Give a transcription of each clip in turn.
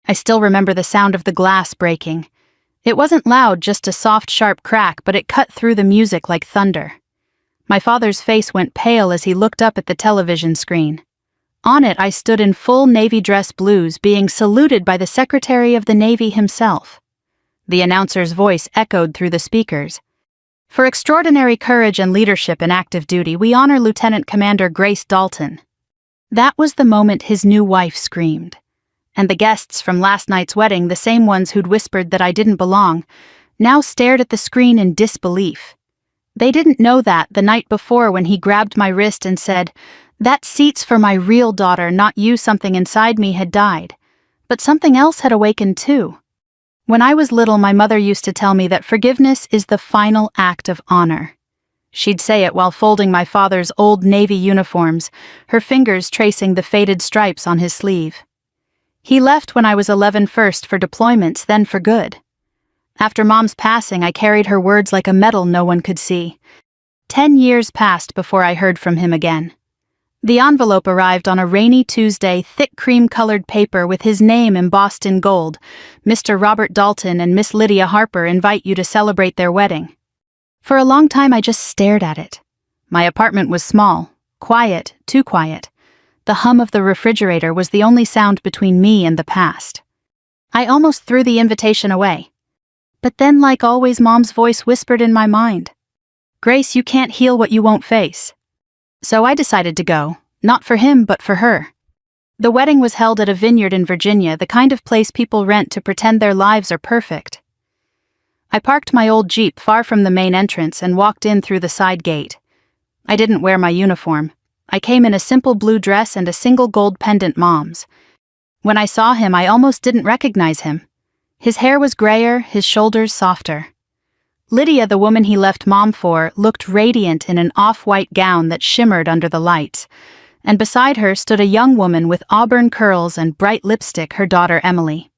I still remember the sound of the glass breaking. It wasn't loud, just a soft, sharp crack, but it cut through the music like thunder. My father's face went pale as he looked up at the television screen. On it, I stood in full Navy dress blues, being saluted by the Secretary of the Navy himself. The announcer's voice echoed through the speakers. For extraordinary courage and leadership in active duty, we honor Lieutenant Commander Grace Dalton. That was the moment his new wife screamed. And the guests from last night's wedding, the same ones who'd whispered that I didn't belong, now stared at the screen in disbelief. They didn't know that the night before when he grabbed my wrist and said, "That seat's for my real daughter, not you," something inside me had died. But something else had awakened too. When I was little, my mother used to tell me that forgiveness is the final act of honor. She'd say it while folding my father's old Navy uniforms, her fingers tracing the faded stripes on his sleeve. He left when I was 11, first for deployments, then for good. After Mom's passing, I carried her words like a medal no one could see. 10 years passed before I heard from him again. The envelope arrived on a rainy Tuesday, thick cream-colored paper with his name embossed in gold. "Mr. Robert Dalton and Miss Lydia Harper invite you to celebrate their wedding." For a long time I just stared at it. My apartment was small, quiet, too quiet. The hum of the refrigerator was the only sound between me and the past. I almost threw the invitation away. But then, like always, Mom's voice whispered in my mind, "Grace, you can't heal what you won't face." So I decided to go, not for him, but for her. The wedding was held at a vineyard in Virginia, the kind of place people rent to pretend their lives are perfect. I parked my old Jeep far from the main entrance and walked in through the side gate. I didn't wear my uniform. I came in a simple blue dress and a single gold pendant Mom's. When I saw him, I almost didn't recognize him. His hair was grayer, his shoulders softer. Lydia, the woman he left Mom for, looked radiant in an off-white gown that shimmered under the lights, and beside her stood a young woman with auburn curls and bright lipstick, her daughter Emily.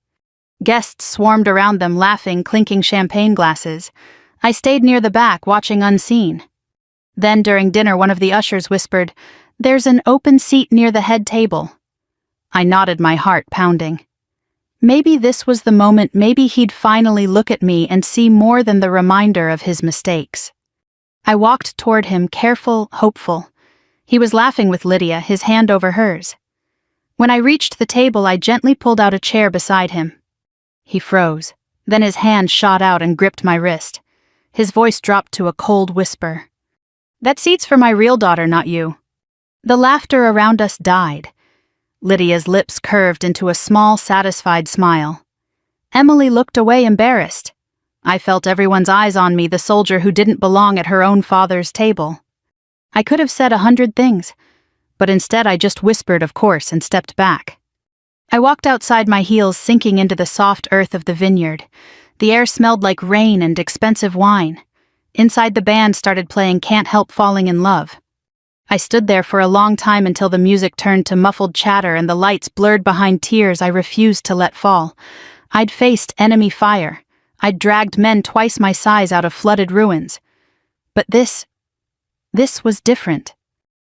Guests swarmed around them, laughing, clinking champagne glasses. I stayed near the back, watching unseen. Then, during dinner, one of the ushers whispered, "There's an open seat near the head table." I nodded, my heart pounding. Maybe this was the moment, maybe he'd finally look at me and see more than the reminder of his mistakes. I walked toward him, careful, hopeful. He was laughing with Lydia, his hand over hers. When I reached the table, I gently pulled out a chair beside him. He froze. Then his hand shot out and gripped my wrist. His voice dropped to a cold whisper. "That seat's for my real daughter, not you." The laughter around us died. Lydia's lips curved into a small, satisfied smile. Emily looked away, embarrassed. I felt everyone's eyes on me, the soldier who didn't belong at her own father's table. I could have said 100 things, but instead I just whispered, "Of course," and stepped back. I walked outside, my heels sinking into the soft earth of the vineyard. The air smelled like rain and expensive wine. Inside, the band started playing "Can't Help Falling in Love." I stood there for a long time until the music turned to muffled chatter and the lights blurred behind tears I refused to let fall. I'd faced enemy fire. I'd dragged men twice my size out of flooded ruins. But this was different.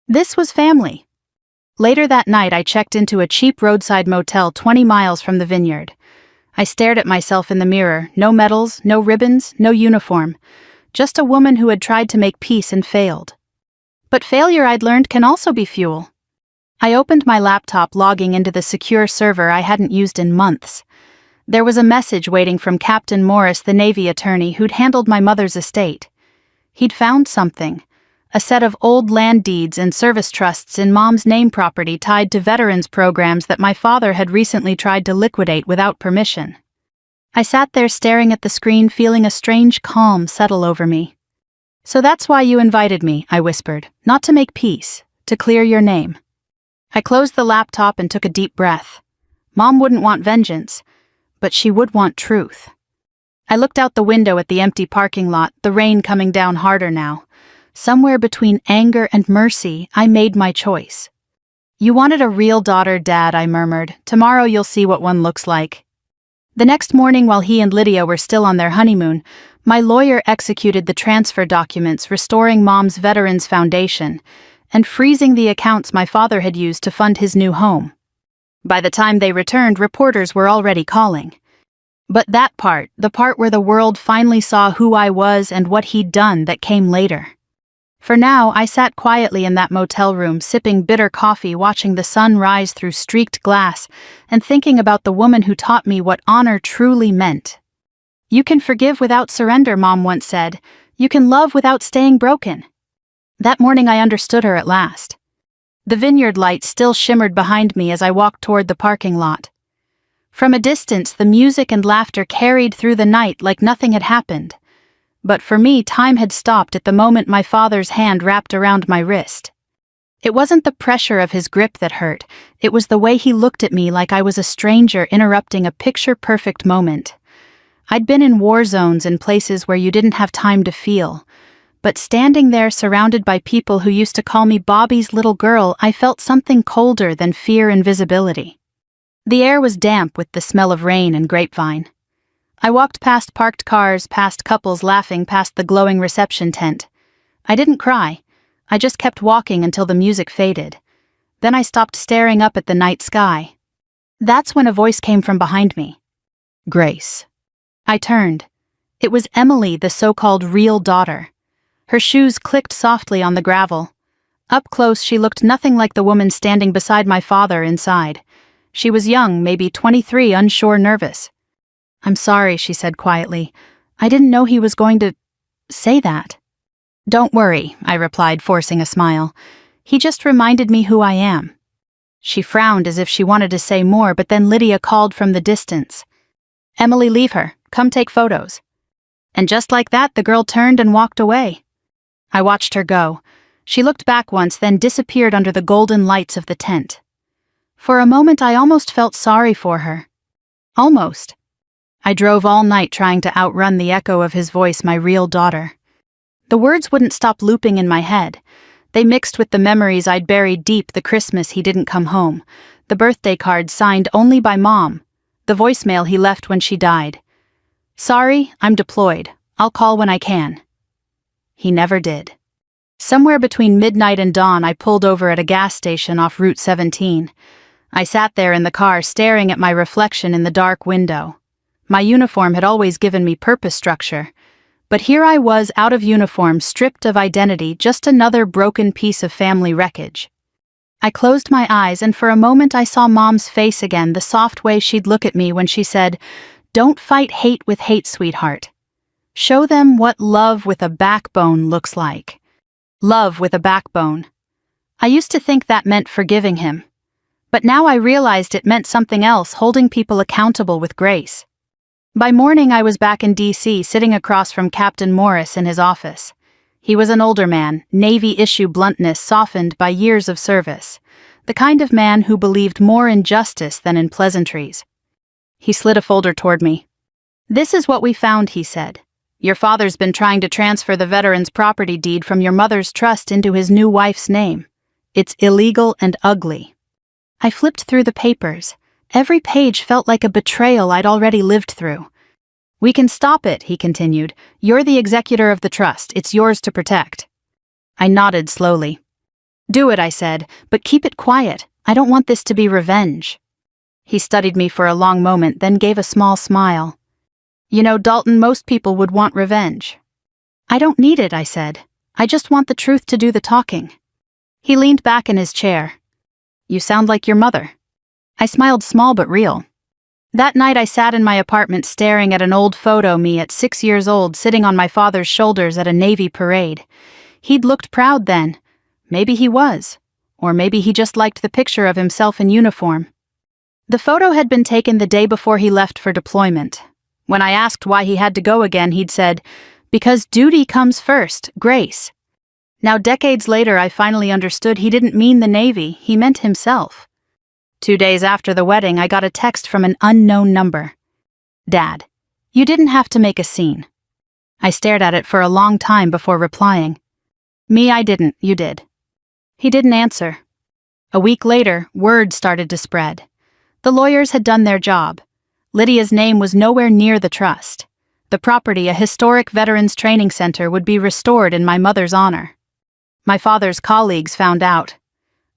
This was family. Later that night, I checked into a cheap roadside motel 20 miles from the vineyard. I stared at myself in the mirror, no medals, no ribbons, no uniform. Just a woman who had tried to make peace and failed. But failure, I'd learned, can also be fuel. I opened my laptop, logging into the secure server I hadn't used in months. There was a message waiting from Captain Morris, the Navy attorney who'd handled my mother's estate. He'd found something, a set of old land deeds and service trusts in Mom's name, property tied to veterans programs that my father had recently tried to liquidate without permission. I sat there staring at the screen, feeling a strange calm settle over me. "So that's why you invited me," I whispered, "not to make peace, to clear your name." I closed the laptop and took a deep breath. Mom wouldn't want vengeance, but she would want truth. I looked out the window at the empty parking lot, the rain coming down harder now. Somewhere between anger and mercy, I made my choice. "You wanted a real daughter, Dad," I murmured. "Tomorrow you'll see what one looks like." The next morning, while he and Lydia were still on their honeymoon, my lawyer executed the transfer documents restoring Mom's Veterans Foundation and freezing the accounts my father had used to fund his new home. By the time they returned, reporters were already calling. But that part, the part where the world finally saw who I was and what he'd done, that came later. For now, I sat quietly in that motel room, sipping bitter coffee, watching the sun rise through streaked glass, and thinking about the woman who taught me what honor truly meant. "You can forgive without surrender," Mom once said. "You can love without staying broken." That morning I understood her at last. The vineyard light still shimmered behind me as I walked toward the parking lot. From a distance, the music and laughter carried through the night like nothing had happened. But for me, time had stopped at the moment my father's hand wrapped around my wrist. It wasn't the pressure of his grip that hurt, it was the way he looked at me like I was a stranger interrupting a picture-perfect moment. I'd been in war zones in places where you didn't have time to feel, but standing there surrounded by people who used to call me Bobby's little girl, I felt something colder than fear and visibility. The air was damp with the smell of rain and grapevine. I walked past parked cars, past couples laughing, past the glowing reception tent. I didn't cry. I just kept walking until the music faded. Then I stopped staring up at the night sky. That's when a voice came from behind me. "Grace." I turned. It was Emily, the so-called real daughter. Her shoes clicked softly on the gravel. Up close, she looked nothing like the woman standing beside my father inside. She was young, maybe 23, unsure, nervous. "I'm sorry," she said quietly. "I didn't know he was going to say that." "Don't worry," I replied, forcing a smile. "He just reminded me who I am." She frowned as if she wanted to say more, but then Lydia called from the distance. "Emily, leave her. Come take photos." And just like that, the girl turned and walked away. I watched her go. She looked back once, then disappeared under the golden lights of the tent. For a moment, I almost felt sorry for her. Almost. I drove all night trying to outrun the echo of his voice, "my real daughter." The words wouldn't stop looping in my head. They mixed with the memories I'd buried deep: the Christmas he didn't come home, the birthday card signed only by Mom, the voicemail he left when she died. "Sorry, I'm deployed. I'll call when I can." He never did. Somewhere between midnight and dawn, I pulled over at a gas station off Route 17. I sat there in the car, staring at my reflection in the dark window. My uniform had always given me purpose, structure. But here I was, out of uniform, stripped of identity, just another broken piece of family wreckage. I closed my eyes, and for a moment I saw Mom's face again, the soft way she'd look at me when she said, "Don't fight hate with hate, sweetheart. Show them what love with a backbone looks like." Love with a backbone. I used to think that meant forgiving him. But now I realized it meant something else: holding people accountable with grace. By morning, I was back in D.C., sitting across from Captain Morris in his office. He was an older man, Navy-issue bluntness softened by years of service, the kind of man who believed more in justice than in pleasantries. He slid a folder toward me. "This is what we found," he said. "Your father's been trying to transfer the veteran's property deed from your mother's trust into his new wife's name. It's illegal and ugly." I flipped through the papers. Every page felt like a betrayal I'd already lived through. "We can stop it," he continued. "You're the executor of the trust. It's yours to protect." I nodded slowly. "Do it," I said, "but keep it quiet. I don't want this to be revenge." He studied me for a long moment, then gave a small smile. "You know, Dalton, most people would want revenge." "I don't need it," I said. "I just want the truth to do the talking." He leaned back in his chair. "You sound like your mother." I smiled, small but real. That night I sat in my apartment staring at an old photo, me at 6 years old, sitting on my father's shoulders at a Navy parade. He'd looked proud then. Maybe he was. Or maybe he just liked the picture of himself in uniform. The photo had been taken the day before he left for deployment. When I asked why he had to go again, he'd said, "Because duty comes first, Grace." Now, decades later, I finally understood he didn't mean the Navy, he meant himself. 2 days after the wedding, I got a text from an unknown number. "Dad, you didn't have to make a scene." I stared at it for a long time before replying. "Me, I didn't, you did." He didn't answer. A week later, word started to spread. The lawyers had done their job. Lydia's name was nowhere near the trust. The property, a historic veterans training center, would be restored in my mother's honor. My father's colleagues found out.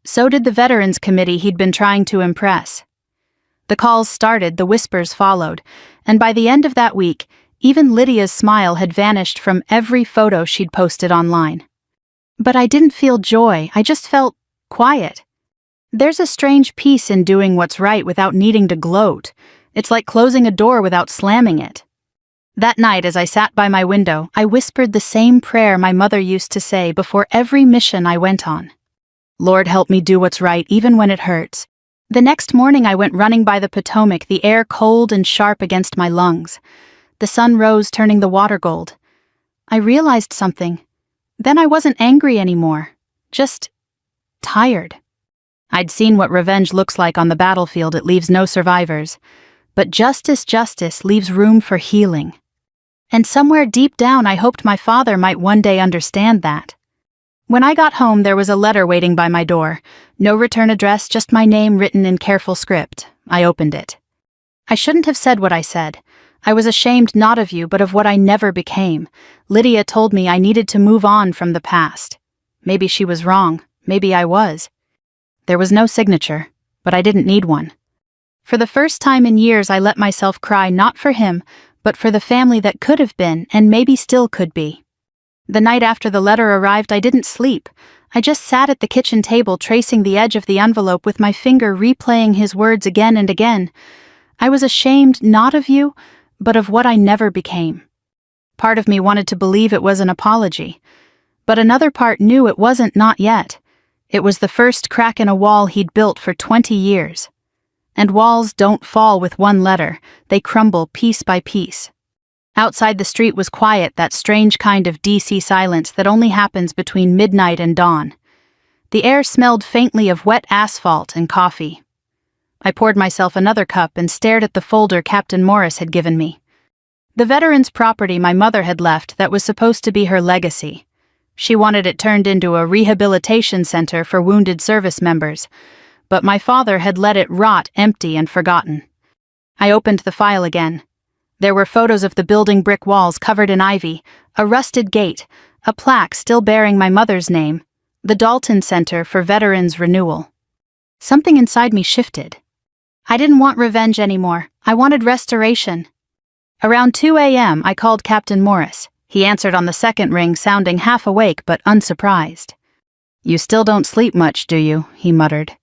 So did the Veterans Committee he'd been trying to impress. The calls started, the whispers followed, and by the end of that week, even Lydia's smile had vanished from every photo she'd posted online. But I didn't feel joy, I just felt quiet. There's a strange peace in doing what's right without needing to gloat. It's like closing a door without slamming it. That night, as I sat by my window, I whispered the same prayer my mother used to say before every mission I went on. Lord, help me do what's right, even when it hurts. The next morning I went running by the Potomac, the air cold and sharp against my lungs. The sun rose, turning the water gold. I realized something. Then I wasn't angry anymore. Just tired. I'd seen what revenge looks like on the battlefield. It leaves no survivors. But justice leaves room for healing. And somewhere deep down I hoped my father might one day understand that. When I got home, there was a letter waiting by my door. No return address, just my name written in careful script. I opened it. I shouldn't have said what I said. I was ashamed not of you, but of what I never became. Lydia told me I needed to move on from the past. Maybe she was wrong. Maybe I was. There was no signature, but I didn't need one. For the first time in years, I let myself cry not for him, but for the family that could have been and maybe still could be. The night after the letter arrived, I didn't sleep. I just sat at the kitchen table tracing the edge of the envelope with my finger replaying his words again and again. I was ashamed not of you, but of what I never became. Part of me wanted to believe it was an apology, but another part knew it wasn't, not yet. It was the first crack in a wall he'd built for 20 years. And walls don't fall with one letter, they crumble piece by piece. Outside the street was quiet, that strange kind of DC silence that only happens between midnight and dawn. The air smelled faintly of wet asphalt and coffee. I poured myself another cup and stared at the folder Captain Morris had given me. The veterans' property my mother had left that was supposed to be her legacy. She wanted it turned into a rehabilitation center for wounded service members, but my father had let it rot empty and forgotten. I opened the file again. There were photos of the building, brick walls covered in ivy, a rusted gate, a plaque still bearing my mother's name, the Dalton Center for Veterans Renewal. Something inside me shifted. I didn't want revenge anymore. I wanted restoration. Around 2 a.m., I called Captain Morris. He answered on the second ring, sounding half awake but unsurprised. "You still don't sleep much, do you?" he muttered.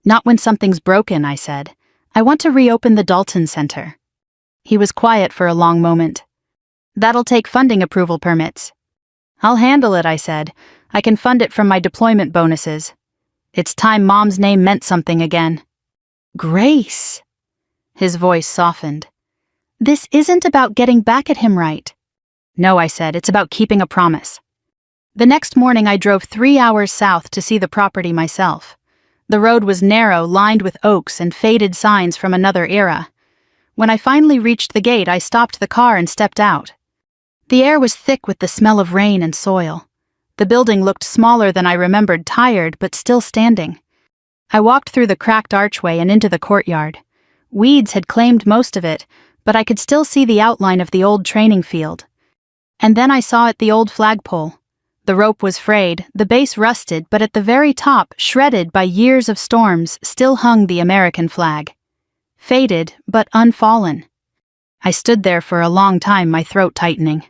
"Not when something's broken," I said. "I want to reopen the Dalton Center." He was quiet for a long moment. "That'll take funding approval permits." "I'll handle it," I said. "I can fund it from my deployment bonuses. It's time Mom's name meant something again." "Grace." His voice softened. "This isn't about getting back at him, right?" "No," I said. "It's about keeping a promise." The next morning I drove 3 hours south to see the property myself. The road was narrow, lined with oaks and faded signs from another era. When I finally reached the gate, I stopped the car and stepped out. The air was thick with the smell of rain and soil. The building looked smaller than I remembered, tired but still standing. I walked through the cracked archway and into the courtyard. Weeds had claimed most of it, but I could still see the outline of the old training field. And then I saw the old flagpole. The rope was frayed, the base rusted, but at the very top, shredded by years of storms, still hung the American flag. Faded, but unfallen. I stood there for a long time, my throat tightening.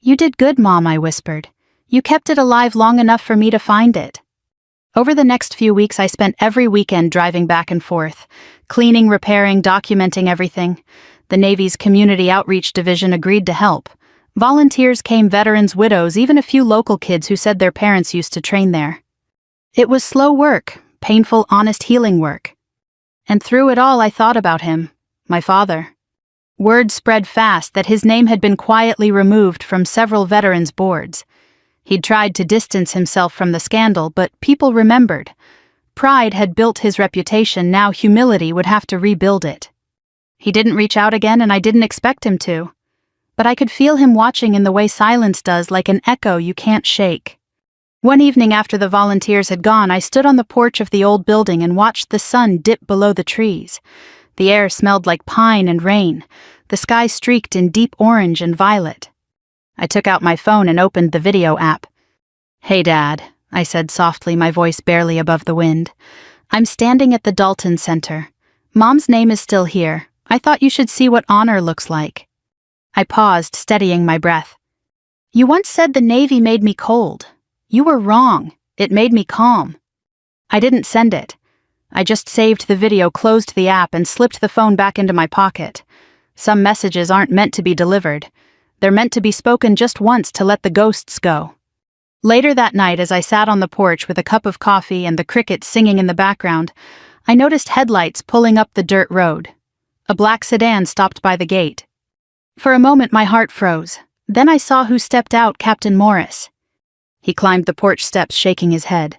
"You did good, Mom," I whispered. "You kept it alive long enough for me to find it." Over the next few weeks, I spent every weekend driving back and forth, cleaning, repairing, documenting everything. The Navy's Community Outreach Division agreed to help. Volunteers came, veterans, widows, even a few local kids who said their parents used to train there. It was slow work, painful, honest healing work. And through it all I thought about him, my father. Word spread fast that his name had been quietly removed from several veterans' boards. He'd tried to distance himself from the scandal, but people remembered. Pride had built his reputation, now humility would have to rebuild it. He didn't reach out again, and I didn't expect him to. But I could feel him watching in the way silence does, like an echo you can't shake. One evening after the volunteers had gone, I stood on the porch of the old building and watched the sun dip below the trees. The air smelled like pine and rain, the sky streaked in deep orange and violet. I took out my phone and opened the video app. "Hey, Dad," I said softly, my voice barely above the wind. "I'm standing at the Dalton Center. Mom's name is still here. I thought you should see what honor looks like. I paused, steadying my breath. You once said the Navy made me cold. You were wrong. It made me calm. I didn't send it. I just saved the video, closed the app, and slipped the phone back into my pocket. Some messages aren't meant to be delivered. They're meant to be spoken just once to let the ghosts go. Later that night, as I sat on the porch with a cup of coffee and the crickets singing in the background, I noticed headlights pulling up the dirt road. A black sedan stopped by the gate. For a moment, my heart froze. Then I saw who stepped out, Captain Morris. He climbed the porch steps, shaking his head.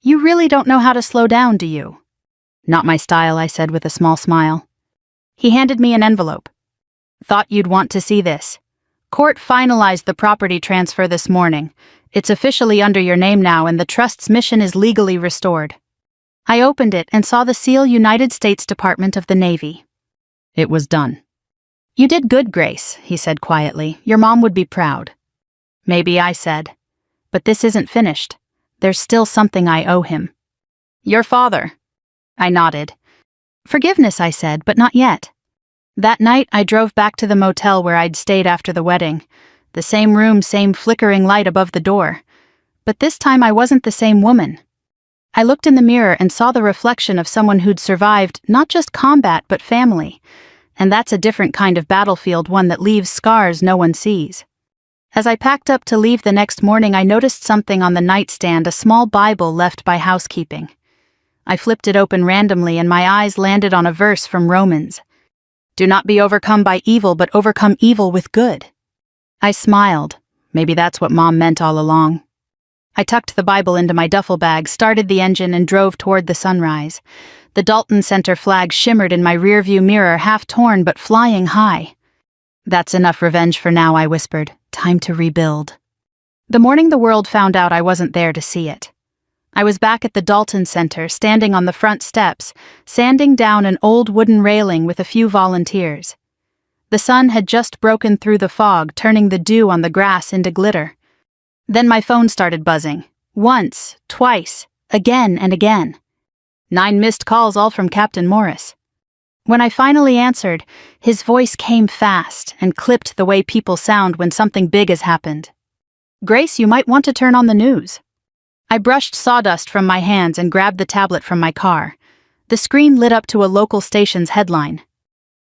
You really don't know how to slow down, do you? Not my style, I said with a small smile. He handed me an envelope. Thought you'd want to see this. Court finalized the property transfer this morning. It's officially under your name now, and the trust's mission is legally restored. I opened it and saw the seal, United States Department of the Navy. It was done. You did good, Grace, he said quietly. Your mom would be proud. Maybe, I said. But this isn't finished. There's still something I owe him. Your father. I nodded. Forgiveness, I said, but not yet. That night, I drove back to the motel where I'd stayed after the wedding. The same room, same flickering light above the door. But this time I wasn't the same woman. I looked in the mirror and saw the reflection of someone who'd survived not just combat but family. And that's a different kind of battlefield, one that leaves scars no one sees. As I packed up to leave the next morning, I noticed something on the nightstand, a small Bible left by housekeeping. I flipped it open randomly and my eyes landed on a verse from Romans. Do not be overcome by evil, but overcome evil with good. I smiled. Maybe that's what Mom meant all along. I tucked the Bible into my duffel bag, started the engine, and drove toward the sunrise. The Dalton Center flag shimmered in my rearview mirror, half torn but flying high. That's enough revenge for now, I whispered. Time to rebuild. The morning the world found out, I wasn't there to see it. I was back at the Dalton Center, standing on the front steps, sanding down an old wooden railing with a few volunteers. The sun had just broken through the fog, turning the dew on the grass into glitter. Then my phone started buzzing. Once, twice, again and again. 9 missed calls, all from Captain Morris. When I finally answered, his voice came fast and clipped the way people sound when something big has happened. Grace, you might want to turn on the news. I brushed sawdust from my hands and grabbed the tablet from my car. The screen lit up to a local station's headline.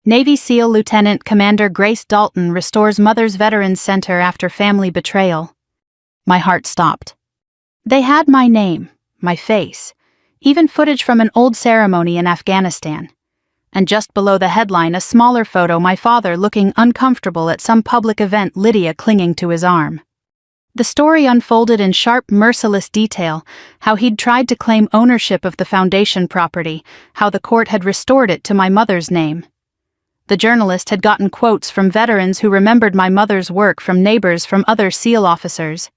Navy SEAL Lieutenant Commander Grace Dalton restores Mother's Veterans Center after family betrayal. My heart stopped. They had my name, my face, even footage from an old ceremony in Afghanistan. And just below the headline, a smaller photo, my father looking uncomfortable at some public event, Lydia clinging to his arm. The story unfolded in sharp, merciless detail, how he'd tried to claim ownership of the foundation property, how the court had restored it to my mother's name. The journalist had gotten quotes from veterans who remembered my mother's work, from neighbors, from other SEAL officers.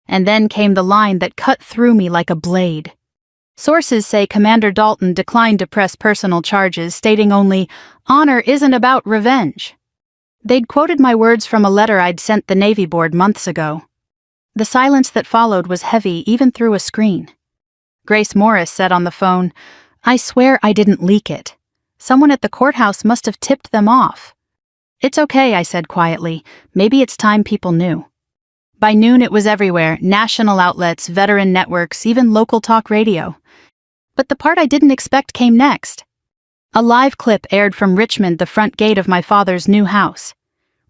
And then came the line that cut through me like a blade. Sources say Commander Dalton declined to press personal charges, stating only, "Honor isn't about revenge." They'd quoted my words from a letter I'd sent the Navy Board months ago. The silence that followed was heavy, even through a screen. Grace Morris said on the phone, "I swear I didn't leak it. Someone at the courthouse must have tipped them off." "It's okay," I said quietly. "Maybe it's time people knew." By noon it was everywhere, national outlets, veteran networks, even local talk radio. But the part I didn't expect came next. A live clip aired from Richmond, the front gate of my father's new house.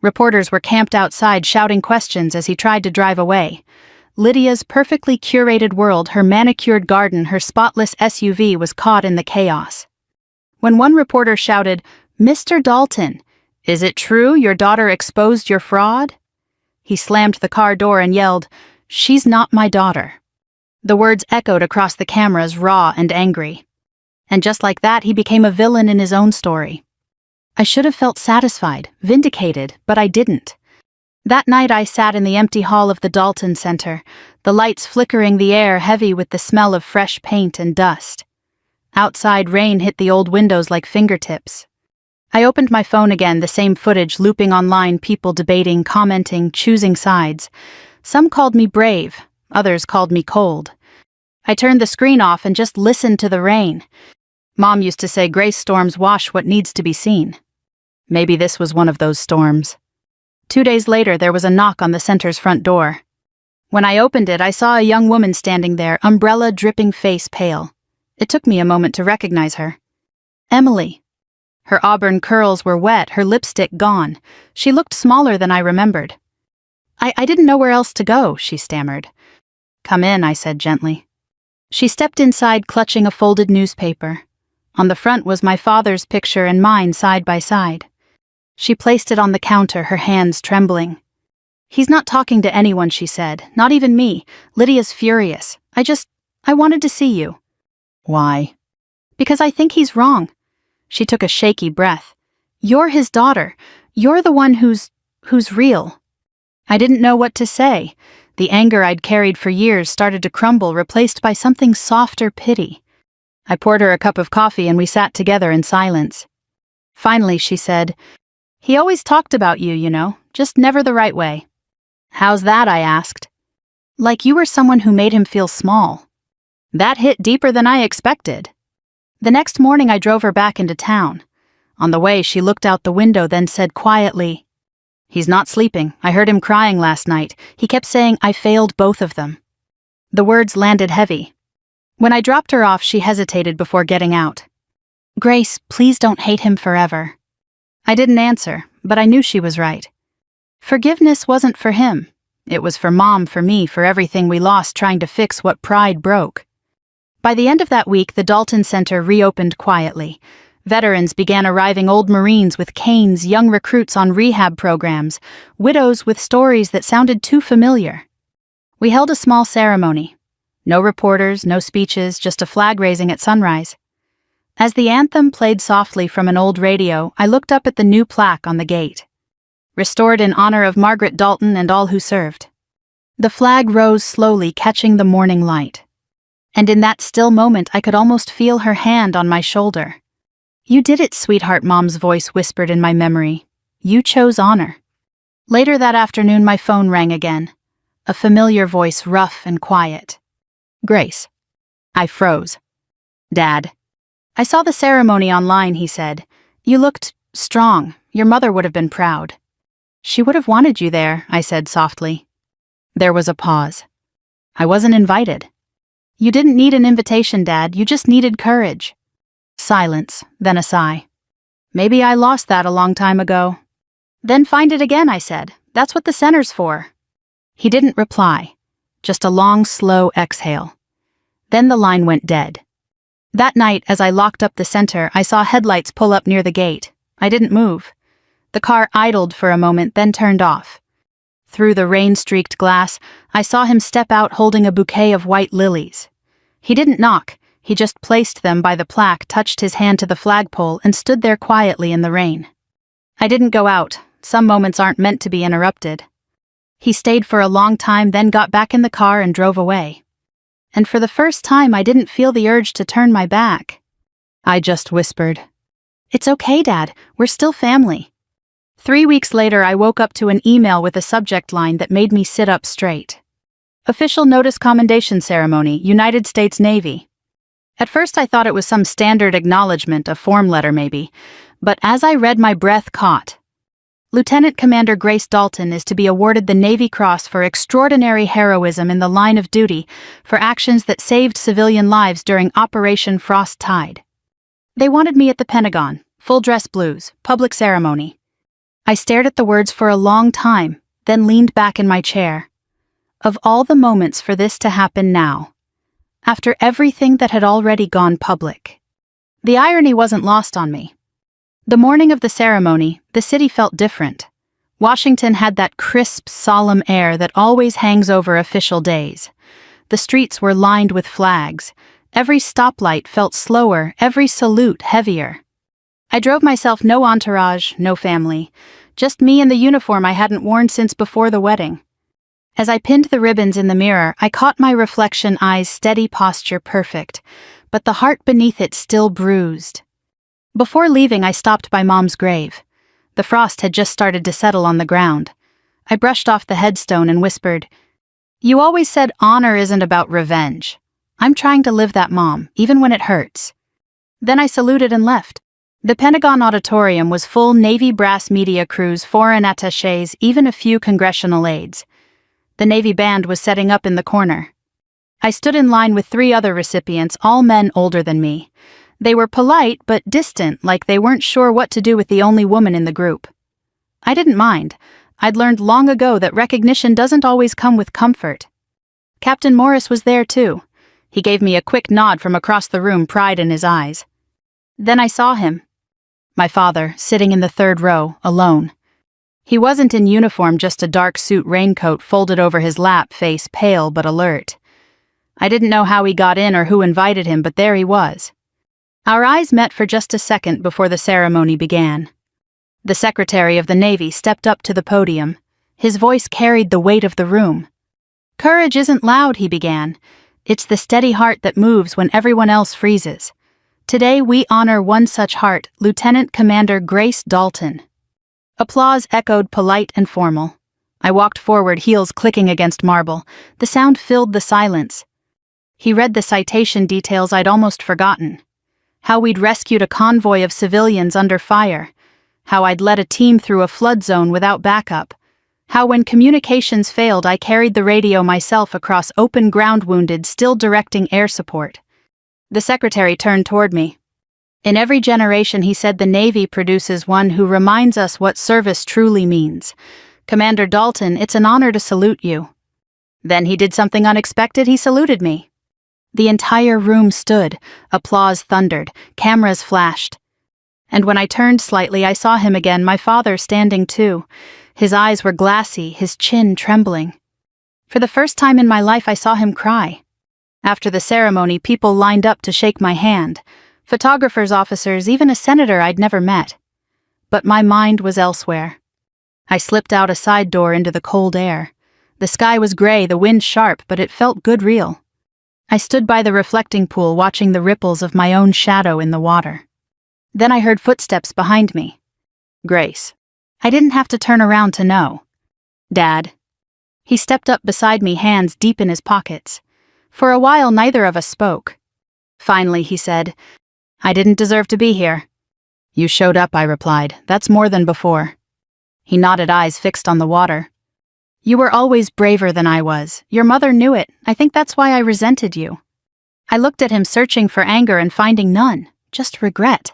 Reporters were camped outside shouting questions as he tried to drive away. Lydia's perfectly curated world, her manicured garden, her spotless SUV was caught in the chaos. When one reporter shouted, "Mr. Dalton, is it true your daughter exposed your fraud?" He slammed the car door and yelled, "She's not my daughter." The words echoed across the cameras, raw and angry. And just like that, he became a villain in his own story. I should have felt satisfied, vindicated, but I didn't. That night I sat in the empty hall of the Dalton Center, the lights flickering, the air heavy with the smell of fresh paint and dust. Outside, rain hit the old windows like fingertips. I opened my phone again, the same footage looping online, people debating, commenting, choosing sides. Some called me brave, others called me cold. I turned the screen off and just listened to the rain. Mom used to say grace storms wash what needs to be seen. Maybe this was one of those storms. 2 days later, there was a knock on the center's front door. When I opened it, I saw a young woman standing there, umbrella dripping, face pale. It took me a moment to recognize her. Emily. Her auburn curls were wet, her lipstick gone. She looked smaller than I remembered. I didn't know where else to go, she stammered. Come in, I said gently. She stepped inside, clutching a folded newspaper. On the front was my father's picture and mine side by side. She placed it on the counter, her hands trembling. He's not talking to anyone, she said, not even me. Lydia's furious. I wanted to see you. Why? Because I think he's wrong. She took a shaky breath. You're his daughter. You're the one who's real. I didn't know what to say. The anger I'd carried for years started to crumble, replaced by something softer, pity. I poured her a cup of coffee and we sat together in silence. Finally, she said, he always talked about you, just never the right way. How's that? I asked. Like you were someone who made him feel small. That hit deeper than I expected. The next morning I drove her back into town. On the way, she looked out the window, then said quietly, he's not sleeping. I heard him crying last night. He kept saying I failed both of them. The words landed heavy. When I dropped her off, she hesitated before getting out. Grace, please don't hate him forever. I didn't answer, but I knew she was right. Forgiveness wasn't for him. It was for Mom, for me, for everything we lost trying to fix what pride broke. By the end of that week, the Dalton Center reopened quietly. Veterans began arriving, old Marines with canes, young recruits on rehab programs, widows with stories that sounded too familiar. We held a small ceremony. No reporters, no speeches, just a flag raising at sunrise. As the anthem played softly from an old radio, I looked up at the new plaque on the gate. Restored in honor of Margaret Dalton and all who served. The flag rose slowly, catching the morning light. And in that still moment, I could almost feel her hand on my shoulder. You did it, sweetheart, Mom's voice whispered in my memory. You chose honor. Later that afternoon, my phone rang again. A familiar voice, rough and quiet. Grace. I froze. Dad. I saw the ceremony online, he said. You looked strong. Your mother would have been proud. She would have wanted you there, I said softly. There was a pause. I wasn't invited. You didn't need an invitation, Dad. You just needed courage. Silence, then a sigh. Maybe I lost that a long time ago. Then find it again, I said. That's what the center's for. He didn't reply. Just a long, slow exhale. Then the line went dead. That night, as I locked up the center, I saw headlights pull up near the gate. I didn't move. The car idled for a moment, then turned off. Through the rain-streaked glass, I saw him step out holding a bouquet of white lilies. He didn't knock. He just placed them by the plaque, touched his hand to the flagpole, and stood there quietly in the rain. I didn't go out. Some moments aren't meant to be interrupted. He stayed for a long time, then got back in the car and drove away. And for the first time, I didn't feel the urge to turn my back. I just whispered, It's okay, Dad. We're still family. 3 weeks later, I woke up to an email with a subject line that made me sit up straight. Official Notice Commendation Ceremony, United States Navy. At first I thought it was some standard acknowledgement, a form letter maybe, but as I read, my breath caught. Lieutenant Commander Grace Dalton is to be awarded the Navy Cross for extraordinary heroism in the line of duty for actions that saved civilian lives during Operation Frost Tide. They wanted me at the Pentagon, full dress blues, public ceremony. I stared at the words for a long time, then leaned back in my chair. Of all the moments for this to happen now, after everything that had already gone public. The irony wasn't lost on me. The morning of the ceremony, the city felt different. Washington had that crisp, solemn air that always hangs over official days. The streets were lined with flags. Every stoplight felt slower, every salute heavier. I drove myself, no entourage, no family. Just me in the uniform I hadn't worn since before the wedding. As I pinned the ribbons in the mirror, I caught my reflection, eyes steady, posture perfect, but the heart beneath it still bruised. Before leaving, I stopped by Mom's grave. The frost had just started to settle on the ground. I brushed off the headstone and whispered, You always said honor isn't about revenge. I'm trying to live that, Mom, even when it hurts. Then I saluted and left. The Pentagon auditorium was full Navy brass media crews, foreign attachés, even a few congressional aides. The Navy band was setting up in the corner. I stood in line with 3 other recipients, all men older than me. They were polite but distant, like they weren't sure what to do with the only woman in the group. I didn't mind. I'd learned long ago that recognition doesn't always come with comfort. Captain Morris was there too. He gave me a quick nod from across the room, pride in his eyes. Then I saw him. My father, sitting in the 3rd row, alone. He wasn't in uniform, just a dark suit raincoat folded over his lap, face pale but alert. I didn't know how he got in or who invited him, but there he was. Our eyes met for just a second before the ceremony began. The Secretary of the Navy stepped up to the podium. His voice carried the weight of the room. "Courage isn't loud," he began. "It's the steady heart that moves when everyone else freezes. Today we honor one such heart, Lieutenant Commander Grace Dalton." Applause echoed, polite and formal. I walked forward, heels clicking against marble. The sound filled the silence. He read the citation details I'd almost forgotten. How we'd rescued a convoy of civilians under fire. How I'd led a team through a flood zone without backup. How when communications failed I carried the radio myself across open ground, wounded, still directing air support. The secretary turned toward me. "In every generation," he said, "the Navy produces one who reminds us what service truly means. Commander Dalton, it's an honor to salute you." Then he did something unexpected. He saluted me. The entire room stood. Applause thundered. Cameras flashed. And when I turned slightly, I saw him again, my father standing too. His eyes were glassy, his chin trembling. For the first time in my life, I saw him cry. After the ceremony, people lined up to shake my hand. Photographers, officers, even a senator I'd never met. But my mind was elsewhere. I slipped out a side door into the cold air. The sky was gray, the wind sharp, but it felt good, real. I stood by the reflecting pool, watching the ripples of my own shadow in the water. Then I heard footsteps behind me. Grace. I didn't have to turn around to know. Dad. He stepped up beside me, hands deep in his pockets. For a while, neither of us spoke. Finally, he said, "I didn't deserve to be here." "You showed up," I replied. "That's more than before." He nodded, eyes fixed on the water. "You were always braver than I was. Your mother knew it. I think that's why I resented you." I looked at him, searching for anger and finding none, just regret.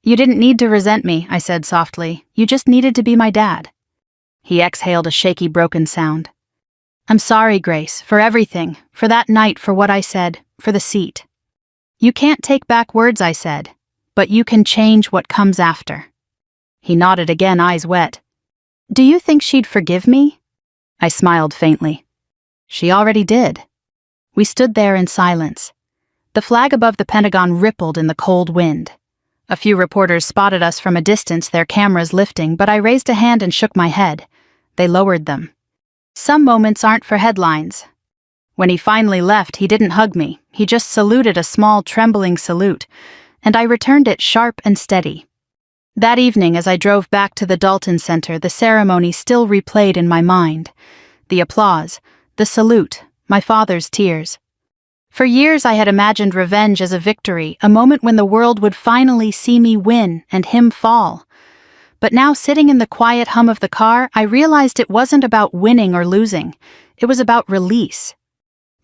"You didn't need to resent me," I said softly. "You just needed to be my dad." He exhaled a shaky, broken sound. "I'm sorry, Grace, for everything, for that night, for what I said, for the seat. You can't take back words I said, but you can change what comes after." He nodded again, eyes wet. "Do you think she'd forgive me?" I smiled faintly. "She already did." We stood there in silence. The flag above the Pentagon rippled in the cold wind. A few reporters spotted us from a distance, their cameras lifting, but I raised a hand and shook my head. They lowered them. Some moments aren't for headlines. When he finally left, he didn't hug me. He just saluted, a small, trembling salute, and I returned it sharp and steady. That evening, as I drove back to the Dalton Center, the ceremony still replayed in my mind. The applause, the salute, my father's tears. For years I had imagined revenge as a victory, a moment when the world would finally see me win and him fall. But now, sitting in the quiet hum of the car, I realized it wasn't about winning or losing. It was about release.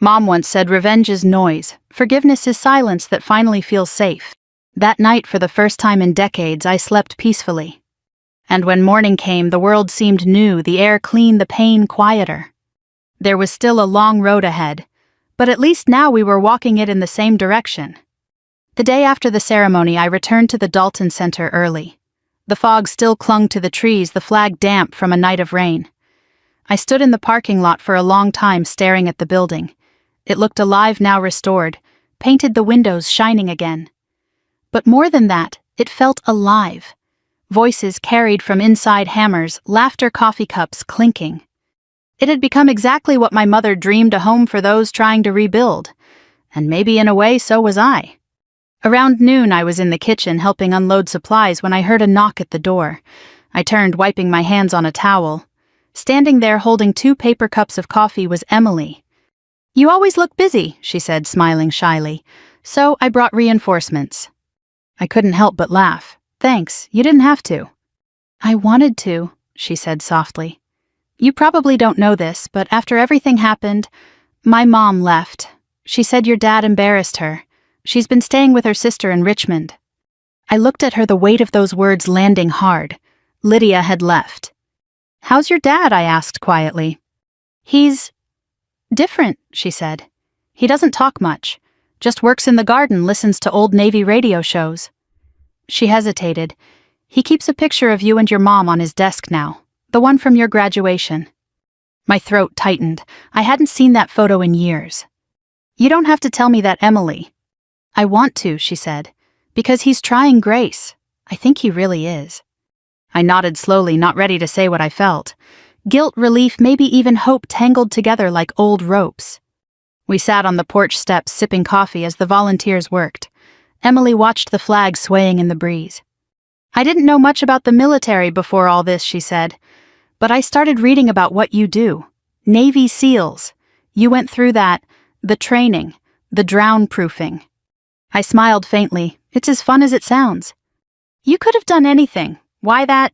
Mom once said, "Revenge is noise. Forgiveness is silence that finally feels safe." That night, for the first time in decades, I slept peacefully. And when morning came, the world seemed new, the air clean, the pain quieter. There was still a long road ahead, but at least now we were walking it in the same direction. The day after the ceremony, I returned to the Dalton Center early. The fog still clung to the trees, the flag damp from a night of rain. I stood in the parking lot for a long time, staring at the building. It looked alive, now restored, painted, the windows shining again. But more than that, it felt alive. Voices carried from inside, hammers, laughter, coffee cups clinking. It had become exactly what my mother dreamed, a home for those trying to rebuild. And maybe in a way, so was I. Around noon, I was in the kitchen helping unload supplies when I heard a knock at the door. I turned, wiping my hands on a towel. Standing there holding 2 paper cups of coffee was Emily. "You always look busy," she said, smiling shyly. "So I brought reinforcements." I couldn't help but laugh. Thanks, you didn't have to. I wanted to, she said softly. You probably don't know this, but after everything happened, my mom left. She said your dad embarrassed her. She's been staying with her sister in Richmond. I looked at her, the weight of those words landing hard. Lydia had left. How's your dad? I asked quietly. He's different, she said. He doesn't talk much. Just works in the garden, listens to old Navy radio shows. She hesitated. He keeps a picture of you and your mom on his desk now. The one from your graduation. My throat tightened. I hadn't seen that photo in years. You don't have to tell me that, Emily. I want to, she said. Because he's trying, Grace. I think he really is. I nodded slowly, not ready to say what I felt. Guilt, relief, maybe even hope tangled together like old ropes. We sat on the porch steps sipping coffee as the volunteers worked. Emily watched the flag swaying in the breeze. I didn't know much about the military before all this, she said. But I started reading about what you do. Navy SEALs. You went through that, the training, the drown-proofing. I smiled faintly. It's as fun as it sounds. You could have done anything. Why that?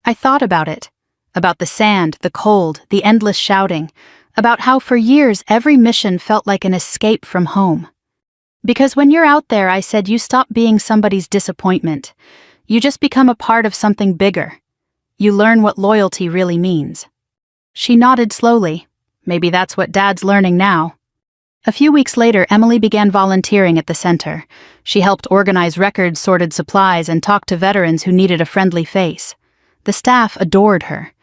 I thought about it. About the sand, the cold, the endless shouting. About how for years every mission felt like an escape from home. Because when you're out there, I said, you stop being somebody's disappointment. You just become a part of something bigger. You learn what loyalty really means. She nodded slowly. Maybe that's what Dad's learning now. A few weeks later, Emily began volunteering at the center. She helped organize records, sorted supplies, and talked to veterans who needed a friendly face. The staff adored her.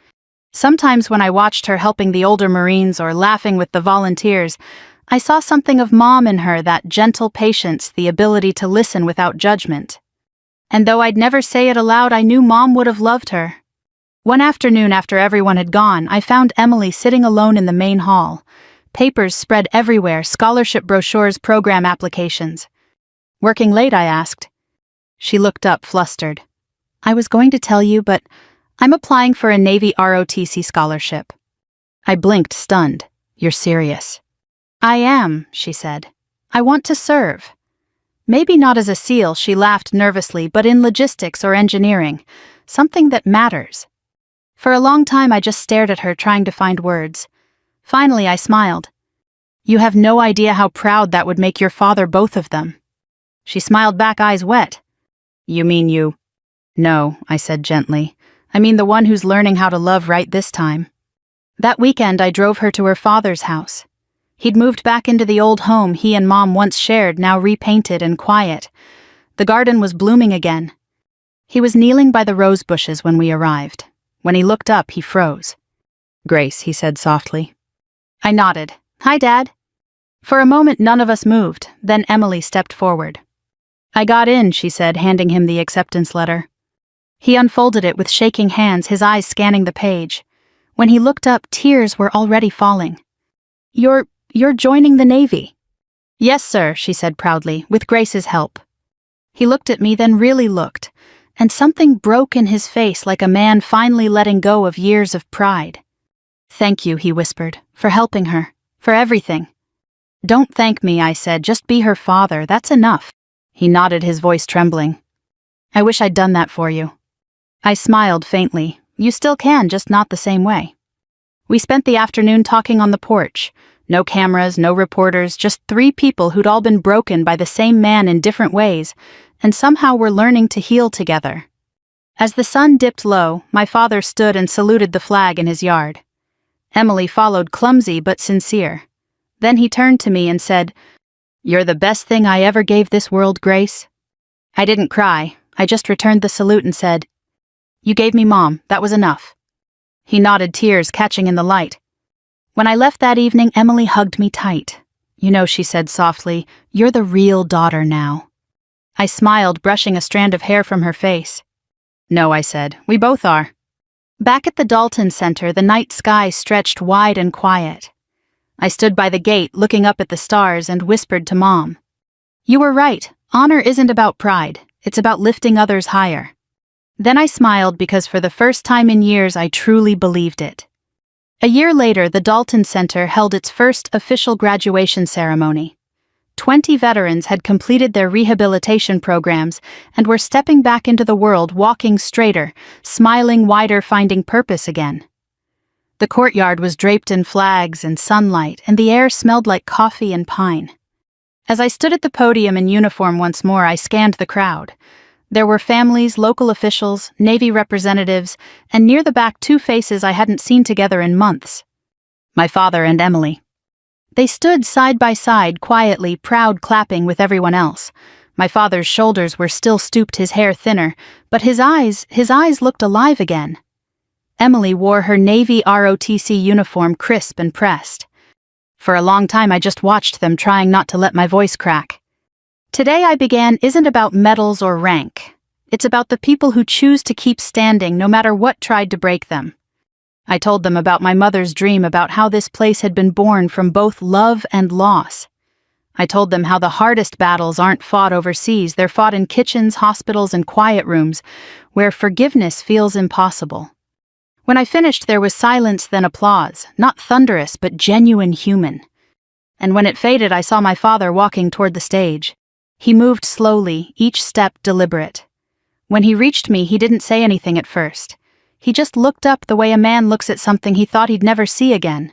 Sometimes when I watched her helping the older Marines or laughing with the volunteers, I saw something of Mom in her, that gentle patience, the ability to listen without judgment. And though I'd never say it aloud, I knew Mom would have loved her. One afternoon after everyone had gone, I found Emily sitting alone in the main hall. Papers spread everywhere, scholarship brochures, program applications. Working late, I asked. She looked up, flustered. I was going to tell you, but I'm applying for a Navy ROTC scholarship. I blinked, stunned. You're serious? I am, she said. I want to serve. Maybe not as a SEAL, she laughed nervously, but in logistics or engineering, something that matters. For a long time, I just stared at her, trying to find words. Finally, I smiled. You have no idea how proud that would make your father, both of them. She smiled back, eyes wet. You mean you? No, I said gently. I mean the one who's learning how to love right this time. That weekend, I drove her to her father's house. He'd moved back into the old home he and Mom once shared, now repainted and quiet. The garden was blooming again. He was kneeling by the rose bushes when we arrived. When he looked up, he froze. Grace, he said softly. I nodded. Hi, Dad. For a moment, none of us moved. Then Emily stepped forward. I got in, she said, handing him the acceptance letter. He unfolded it with shaking hands, his eyes scanning the page. When he looked up, tears were already falling. You're joining the Navy. Yes, sir, she said proudly, with Grace's help. He looked at me, then really looked, and something broke in his face like a man finally letting go of years of pride. Thank you, he whispered, for helping her, for everything. Don't thank me, I said, just be her father, that's enough. He nodded, his voice trembling. I wish I'd done that for you. I smiled faintly. You still can, just not the same way. We spent the afternoon talking on the porch. No cameras, no reporters, just 3 people who'd all been broken by the same man in different ways, and somehow were learning to heal together. As the sun dipped low, my father stood and saluted the flag in his yard. Emily followed, clumsy but sincere. Then he turned to me and said, You're the best thing I ever gave this world, Grace. I didn't cry. I just returned the salute and said, You gave me Mom, that was enough. He nodded, tears catching in the light. When I left that evening, Emily hugged me tight. You know, she said softly, you're the real daughter now. I smiled, brushing a strand of hair from her face. No, I said, we both are. Back at the Dalton Center, the night sky stretched wide and quiet. I stood by the gate, looking up at the stars, and whispered to Mom. You were right, honor isn't about pride, it's about lifting others higher. Then I smiled because for the first time in years I truly believed it. A year later, the Dalton Center held its first official graduation ceremony. 20 veterans had completed their rehabilitation programs and were stepping back into the world, walking straighter, smiling wider, finding purpose again. The courtyard was draped in flags and sunlight, and the air smelled like coffee and pine. As I stood at the podium in uniform once more, I scanned the crowd. There were families, local officials, Navy representatives, and near the back 2 faces I hadn't seen together in months. My father and Emily. They stood side by side, quietly, proud, clapping with everyone else. My father's shoulders were still stooped, his hair thinner, but his eyes looked alive again. Emily wore her Navy ROTC uniform, crisp and pressed. For a long time I just watched them, trying not to let my voice crack. Today I began isn't about medals or rank. It's about the people who choose to keep standing no matter what tried to break them. I told them about my mother's dream, about how this place had been born from both love and loss. I told them how the hardest battles aren't fought overseas, they're fought in kitchens, hospitals, and quiet rooms, where forgiveness feels impossible. When I finished, there was silence, then applause, not thunderous, but genuine human. And when it faded, I saw my father walking toward the stage. He moved slowly, each step deliberate. When he reached me, he didn't say anything at first. He just looked up the way a man looks at something he thought he'd never see again.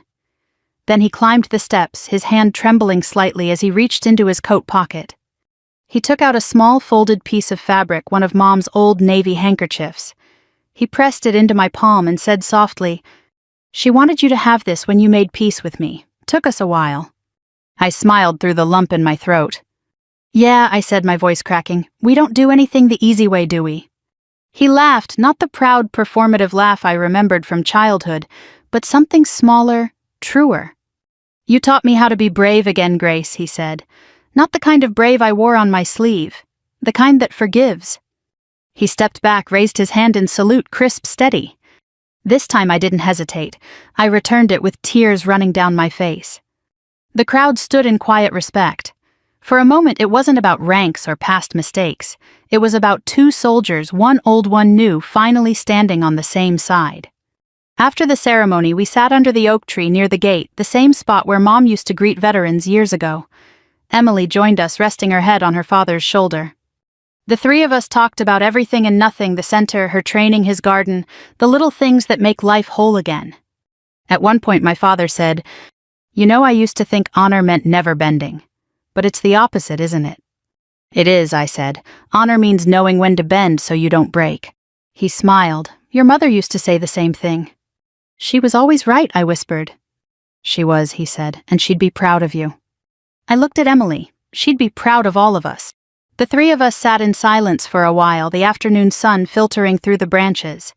Then he climbed the steps, his hand trembling slightly as he reached into his coat pocket. He took out a small folded piece of fabric, one of Mom's old Navy handkerchiefs. He pressed it into my palm and said softly, "She wanted you to have this when you made peace with me. Took us a while." I smiled through the lump in my throat. "Yeah," I said, my voice cracking. "We don't do anything the easy way, do we?" He laughed, not the proud, performative laugh I remembered from childhood, but something smaller, truer. "You taught me how to be brave again, Grace," he said. "Not the kind of brave I wore on my sleeve. The kind that forgives." He stepped back, raised his hand in salute, crisp, steady. This time I didn't hesitate. I returned it with tears running down my face. The crowd stood in quiet respect. For a moment, it wasn't about ranks or past mistakes. It was about 2 soldiers, one old, one new, finally standing on the same side. After the ceremony, we sat under the oak tree near the gate, the same spot where Mom used to greet veterans years ago. Emily joined us, resting her head on her father's shoulder. The 3 of us talked about everything and nothing, the center, her training, his garden, the little things that make life whole again. At one point, my father said, "You know, I used to think honor meant never bending. But it's the opposite, isn't it?" "It is," I said. "Honor means knowing when to bend so you don't break." He smiled. "Your mother used to say the same thing." "She was always right," I whispered. "She was," he said, "and she'd be proud of you." I looked at Emily. She'd be proud of all of us. The 3 of us sat in silence for a while, the afternoon sun filtering through the branches.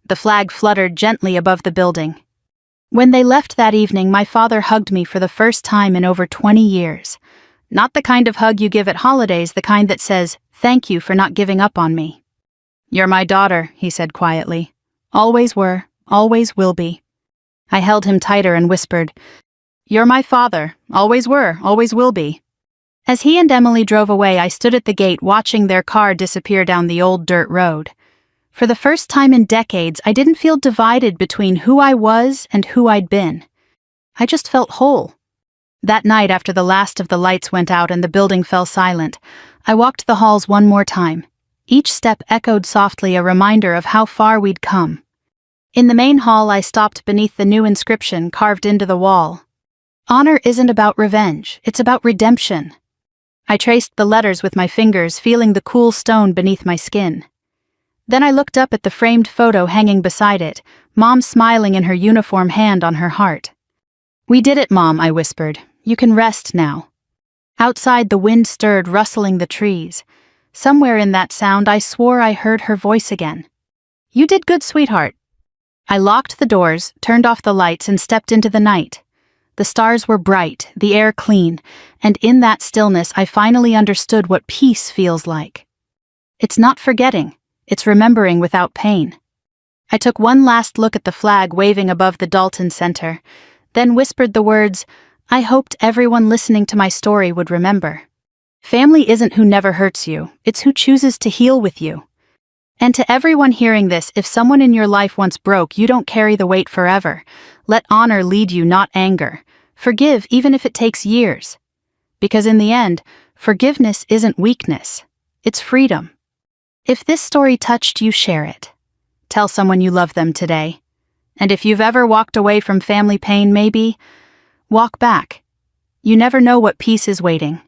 The flag fluttered gently above the building. When they left that evening, my father hugged me for the first time in over 20 years. Not the kind of hug you give at holidays, the kind that says, "Thank you for not giving up on me." "You're my daughter," he said quietly. "Always were, always will be." I held him tighter and whispered, "You're my father, always were, always will be." As he and Emily drove away, I stood at the gate watching their car disappear down the old dirt road. For the first time in decades, I didn't feel divided between who I was and who I'd been. I just felt whole. That night, after the last of the lights went out and the building fell silent, I walked the halls one more time. Each step echoed softly, a reminder of how far we'd come. In the main hall, I stopped beneath the new inscription carved into the wall. "Honor isn't about revenge, it's about redemption." I traced the letters with my fingers, feeling the cool stone beneath my skin. Then I looked up at the framed photo hanging beside it, Mom smiling in her uniform, hand on her heart. "We did it, Mom," I whispered. "You can rest now." Outside, the wind stirred, rustling the trees. Somewhere in that sound, I swore I heard her voice again. "You did good, sweetheart." I locked the doors, turned off the lights, and stepped into the night. The stars were bright, the air clean, and in that stillness I finally understood what peace feels like. It's not forgetting, it's remembering without pain. I took one last look at the flag waving above the Dalton Center, then whispered the words I hoped everyone listening to my story would remember. Family isn't who never hurts you, it's who chooses to heal with you. And to everyone hearing this, if someone in your life once broke, you don't carry the weight forever. Let honor lead you, not anger. Forgive even if it takes years. Because in the end, forgiveness isn't weakness, it's freedom. If this story touched you, share it. Tell someone you love them today. And if you've ever walked away from family pain, maybe walk back. You never know what peace is waiting.